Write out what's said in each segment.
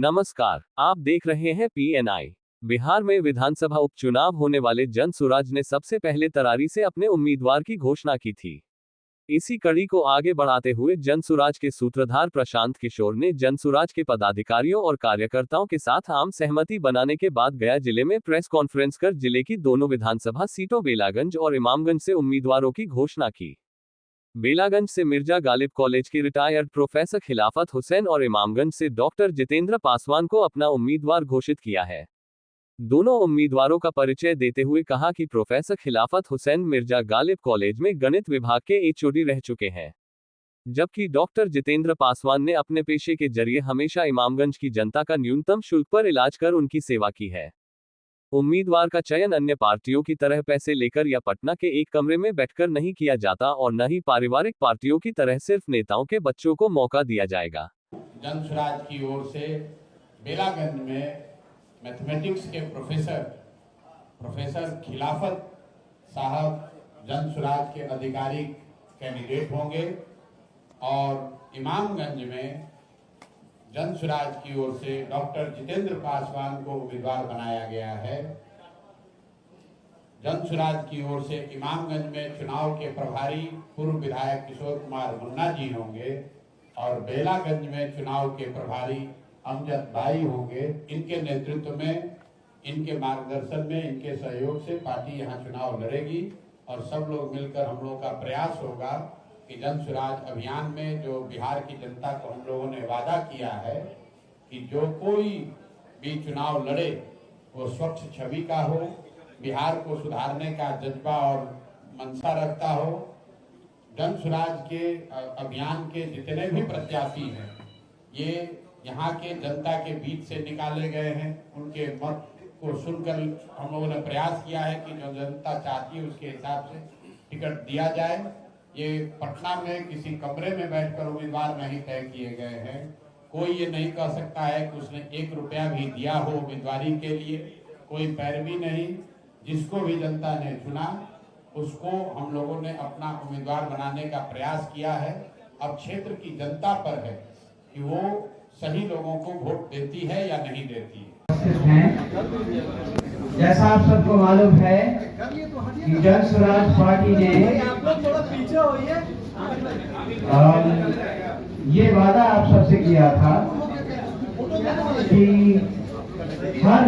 नमस्कार, आप देख रहे हैं PNI। बिहार में विधानसभा उपचुनाव होने वाले जनसुराज ने सबसे पहले तरारी से अपने उम्मीदवार की घोषणा की थी। इसी कड़ी को आगे बढ़ाते हुए जनसुराज के सूत्रधार प्रशांत किशोर ने जनसुराज के पदाधिकारियों और कार्यकर्ताओं के साथ आम सहमति बनाने के बाद गया जिले में प्रेस कॉन्फ्रेंस कर जिले की दोनों विधानसभा सीटों बेलागंज और इमामगंज से उम्मीदवारों की घोषणा की। बेलागंज से मिर्जा गालिब कॉलेज के रिटायर्ड प्रोफेसर खिलाफत हुसैन और इमामगंज से डॉक्टर जितेंद्र पासवान को अपना उम्मीदवार घोषित किया है। दोनों उम्मीदवारों का परिचय देते हुए कहा कि प्रोफेसर खिलाफत हुसैन मिर्जा गालिब कॉलेज में गणित विभाग के HOD रह चुके हैं, जबकि डॉक्टर जितेंद्र पासवान ने अपने पेशे के जरिए हमेशा इमामगंज की जनता का न्यूनतम शुल्क पर इलाज कर उनकी सेवा की है। उम्मीदवार का चयन अन्य पार्टियों की तरह पैसे लेकर या पटना के एक कमरे में बैठकर नहीं किया जाता और न ही पारिवारिक पार्टियों की तरह सिर्फ नेताओं के बच्चों को मौका दिया जाएगा। जनसुराज की ओर से बेलागंज में मैथमेटिक्स के प्रोफेसर खिलाफत साहब जनसुराज के आधिकारिक कैंडिडेट होंगे और इमामगंज में जनसुराज की ओर से डॉक्टर जितेंद्र पासवान को उम्मीदवार बनाया गया है। जनसुराज की ओर से इमामगंज में चुनाव के प्रभारी पूर्व विधायक किशोर कुमार मुन्ना जी होंगे और बेलागंज में चुनाव के प्रभारी अमजद भाई होंगे। इनके नेतृत्व में, इनके मार्गदर्शन में, इनके सहयोग से पार्टी यहाँ चुनाव लड़ेगी और सब लोग मिलकर हम लोगों का प्रयास होगा कि जनसुराज अभियान में जो बिहार की जनता को हम लोगों ने वादा किया है कि जो कोई भी चुनाव लड़े वो स्वच्छ छवि का हो, बिहार को सुधारने का जज्बा और मंशा रखता हो। जनसुराज के अभियान के जितने भी प्रत्याशी हैं ये यहाँ के जनता के बीच से निकाले गए हैं। उनके मत को सुनकर हम लोगों ने प्रयास किया है कि जो जनता चाहती है उसके हिसाब से टिकट दिया जाए। ये पटना में किसी कमरे में बैठकर उम्मीदवार नहीं तय किए गए हैं। कोई ये नहीं कह सकता है कि उसने 1 रुपया भी दिया हो उम्मीदवारी के लिए, कोई पैरवी नहीं। जिसको भी जनता ने चुना उसको हम लोगों ने अपना उम्मीदवार बनाने का प्रयास किया है। अब क्षेत्र की जनता पर है कि वो सही लोगों को वोट देती है या नहीं देती है। जैसा आप सबको मालूम है कि जनसुराज पार्टी ने ये वादा आप सबसे किया था कि हर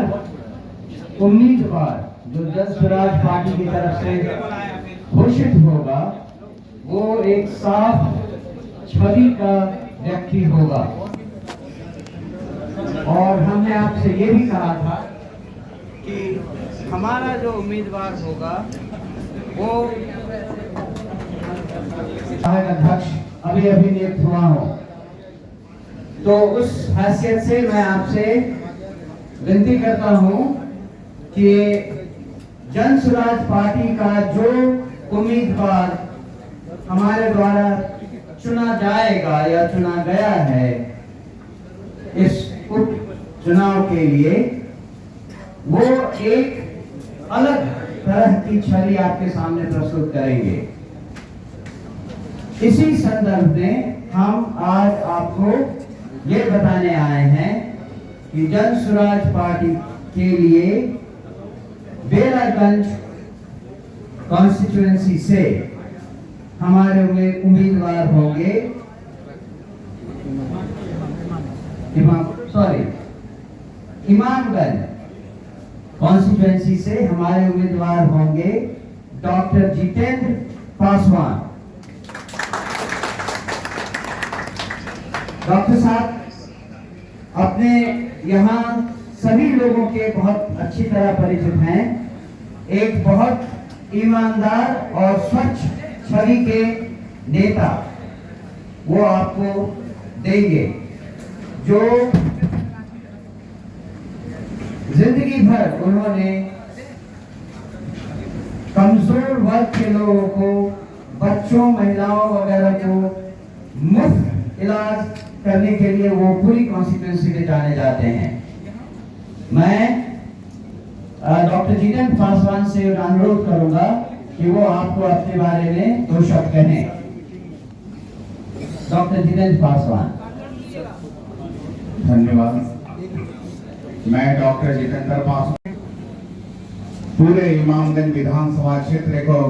उम्मीदवार जो जनसुराज पार्टी की तरफ से घोषित होगा वो एक साफ छवि का व्यक्ति होगा। और हमने आपसे ये भी कहा था कि हमारा जो उम्मीदवार होगा वो अध्यक्ष अभी नियुक्त हुआ हो, तो उस हैसियत से मैं आपसे विनती करता हूं कि जनसुराज पार्टी का जो उम्मीदवार हमारे द्वारा चुना जाएगा या चुना गया है इस उप चुनाव के लिए, वो एक अलग तरह की छवि आपके सामने प्रस्तुत करेंगे। इसी संदर्भ में हम आज आपको ये बताने आए हैं कि जनसुराज पार्टी के लिए बेलागंज कॉन्स्टिट्यूएंसी से हमारे उम्मीदवार होंगे इमामगंज कॉन्स्टिट्यूएंसी से हमारे उम्मीदवार होंगे डॉक्टर जितेंद्र पासवान। डॉक्टर साहब अपने यहाँ सभी लोगों के बहुत अच्छी तरह परिचित हैं। एक बहुत ईमानदार और स्वच्छ छवि के नेता वो आपको देंगे, जो जिंदगी भर उन्होंने कमजोर वर्ग के लोगों को, बच्चों, महिलाओं वगैरह को मुफ्त इलाज करने के लिए वो पूरी कॉन्स्टिट्यूएंसी में जाने जाते हैं। मैं डॉक्टर जितेंद्र पासवान से अनुरोध करूंगा कि वो आपको अपने बारे में 2 शब्द कहें। डॉक्टर जितेंद्र पासवान। धन्यवाद। मैं डॉक्टर जितेंद्र पासवान पूरे इमामगंज विधानसभा क्षेत्र को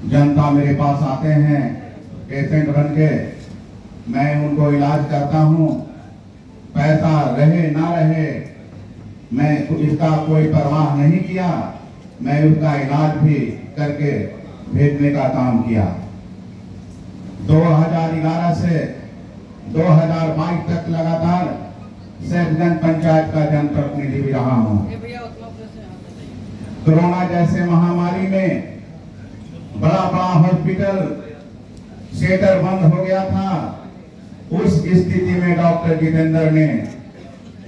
जनता मेरे पास आते हैं पेशेंट बन के, मैं उनको इलाज करता हूँ। पैसा रहे ना रहे मैं इसका कोई परवाह नहीं किया, मैं उसका इलाज भी करके भेजने का काम किया। 2011 से 2022 तक लगातार सैफगंज पंचायत का जनप्रतिनिधि भी रहा हूँ। कोरोना जैसे महामारी में बड़ा हॉस्पिटल शेटर बंद हो गया था। उस स्थिति में डॉक्टर जितेंद्र ने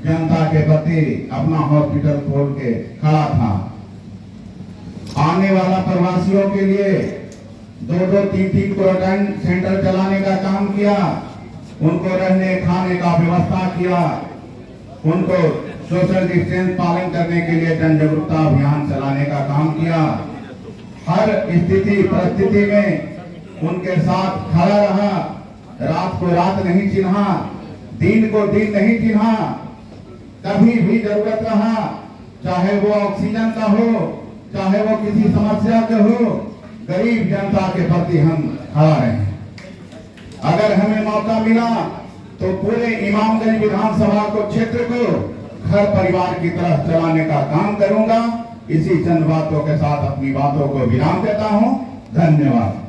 जनता के प्रति अपना हॉस्पिटल खोल के खड़ा था। आने वाला प्रवासियों के लिए 2-3 क्वारंटाइन सेंटर चलाने का काम किया, उनको रहने खाने का व्यवस्था किया, उनको सोशल डिस्टेंस पालन करने के लिए जन जागरूकता अभियान चलाने का काम किया। हर स्थिति परिस्थिति में उनके साथ खड़ा रहा, रात को रात नहीं चिन्हा, दिन को दिन नहीं चिन्हा। कभी भी जरूरत रहा, चाहे वो ऑक्सीजन का हो, चाहे वो किसी समस्या का हो, गरीब जनता के प्रति हम खड़ा रहे। अगर हमें मौका मिला तो पूरे इमामगंज विधानसभा को क्षेत्र को घर परिवार की तरह चलाने का काम करूंगा। इसी चंद बातों के साथ अपनी बातों को विराम देता हूं। धन्यवाद।